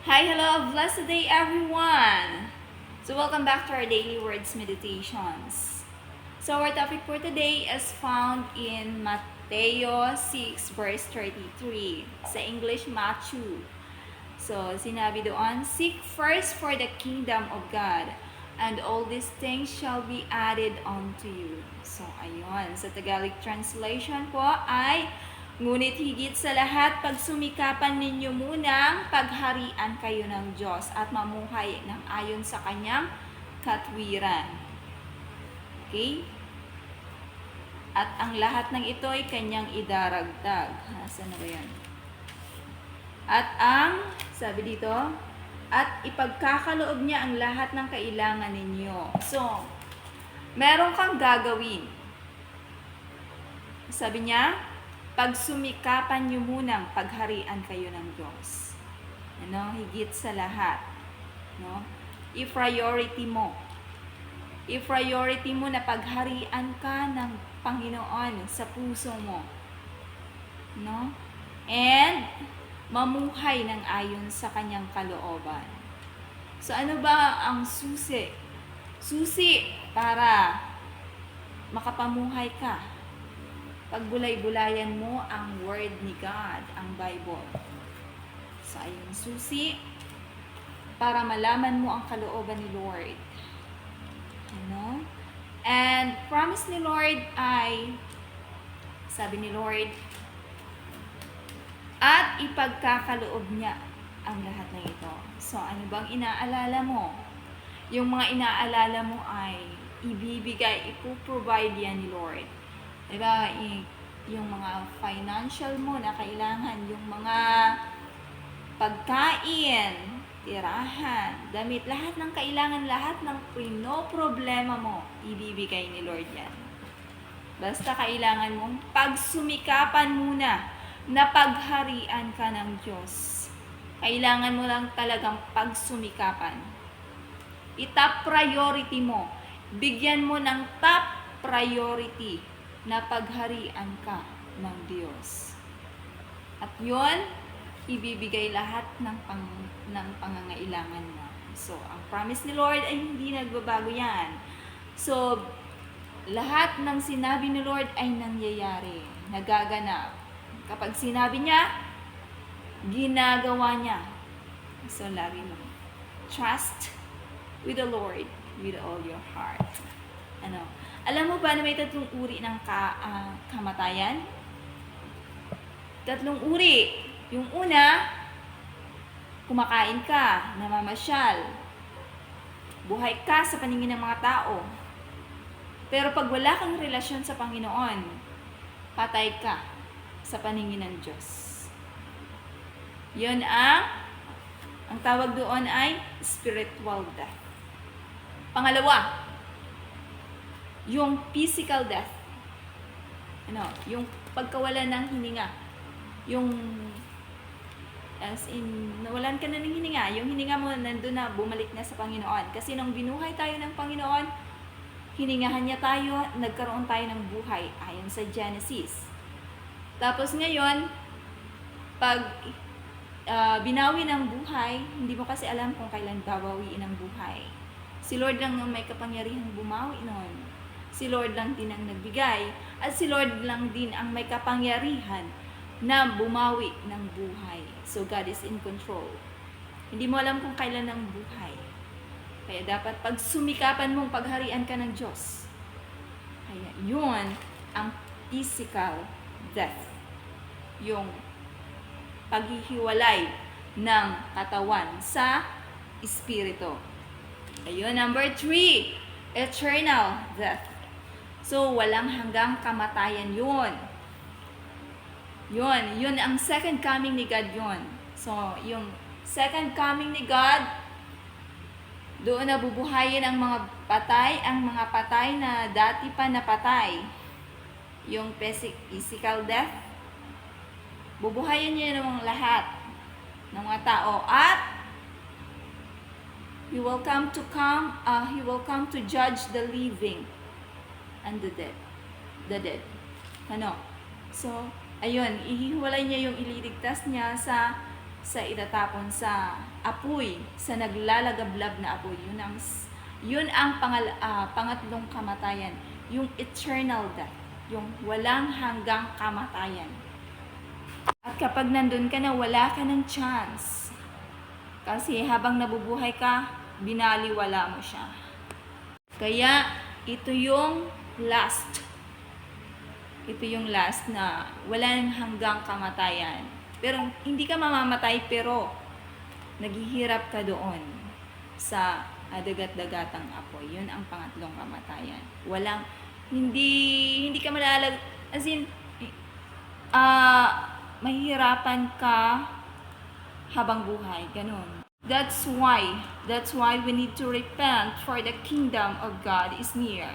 Hi, hello, blessed day everyone! So welcome back to our daily words meditations. So our topic for today is found in Mateo 6 verse 33. Sa English, Matthew. So sinabi doon, seek first for the kingdom of God, and all these things shall be added unto you. So ayun, sa Tagalog translation po ay, ngunit higit sa lahat, pagsumikapan ninyo munang pagharian kayo ng Diyos at mamuhay ng ayon sa kanyang katwiran. Okay? At ang lahat ng ito ay kanyang idaragdag. Saan na ba yan? At sabi dito, at ipagkakaloob niya ang lahat ng kailangan ninyo. So, meron kang gagawin. Sabi niya, pagsumikapan niyo munang pagharian kayo ng Diyos. Higit sa lahat. I-priority mo. I-priority mo na pagharian ka ng Panginoon sa puso mo. And mamuhay ng ayon sa kanyang kalooban. So ano ba ang susi? Susi para makapamuhay ka. Pagbulay-bulayan mo ang Word ni God, ang Bible. So ayun, susi para malaman mo ang kalooban ni Lord. And promise ni Lord ay, sabi ni Lord, at ipagkakaloob niya ang lahat ng ito. So, ano bang inaalala mo? Yung mga inaalala mo ay ibibigay, ipoprovide yan ni Lord. Diba? Yung mga financial mo na kailangan, yung mga pagkain, tirahan, damit, lahat ng kailangan, lahat ng problema mo, ibibigay ni Lord yan. Basta kailangan mong pagsumikapan muna na pagharian ka ng Diyos. Kailangan mo lang talagang pagsumikapan. I-top priority mo. Bigyan mo ng top priority na pagharian ka ng Diyos. At yun, ibibigay lahat ng pangangailangan mo. So, ang promise ni Lord ay hindi nagbabago yan. So, lahat ng sinabi ni Lord ay nangyayari, nagaganap. Kapag sinabi niya, ginagawa niya. So, lagi mo. Trust with the Lord with all your heart. Alam mo ba na may tatlong uri ng kamatayan? Tatlong uri. Yung una, kumakain ka, namamasyal. Buhay ka sa paningin ng mga tao. Pero pag wala kang relasyon sa Panginoon, patay ka sa paningin ng Diyos. Yun ang tawag doon ay spiritual death. Pangalawa, yung physical death. Yung pagkawala ng hininga. Yung as in, nawalan ka na ng hininga. Yung hininga mo nandun na, bumalik na sa Panginoon. Kasi nung binuhay tayo ng Panginoon, hiningahan niya tayo, nagkaroon tayo ng buhay ayon sa Genesis. Tapos ngayon, pag binawi ng buhay, hindi mo kasi alam kung kailan babawiin ang buhay. Si Lord lang ang may kapangyarihang bumawi noon. Si Lord lang din ang nagbigay. At si Lord lang din ang may kapangyarihan na bumawi ng buhay. So God is in control. Hindi mo alam kung kailan ang buhay. Kaya dapat pagsumikapan mong pagharian ka ng Diyos. Kaya yun ang physical death. Yung paghihiwalay ng katawan sa espiritu. Ayun, number 3, eternal death. So, walang hanggang kamatayan yun. Yun ang second coming ni God yun. So, yung second coming ni God, doon na bubuhayin ang mga patay na dati pa napatay. Yung physical death, bubuhayin niya ng lahat ng mga tao at He will come to judge the living and the dead. So, ayun, ihiwalay niya yung ililigtas niya sa sa itatapon sa apoy, sa naglalagablab na apoy. Yun ang pangatlong kamatayan, yung eternal death, yung walang hanggang kamatayan. At kapag nandun ka na, wala ka ng chance. Kasi habang nabubuhay ka, binaliwala mo siya. Kaya ito yung last. Ito yung last na walang hanggang kamatayan. Pero hindi ka mamamatay, pero naghihirap ka doon sa dagat-dagatang apoy. Yun ang pangatlong kamatayan. Hindi ka as in, mahihirapan ka habang buhay. Ganun. That's why we need to repent, for the kingdom of God is near.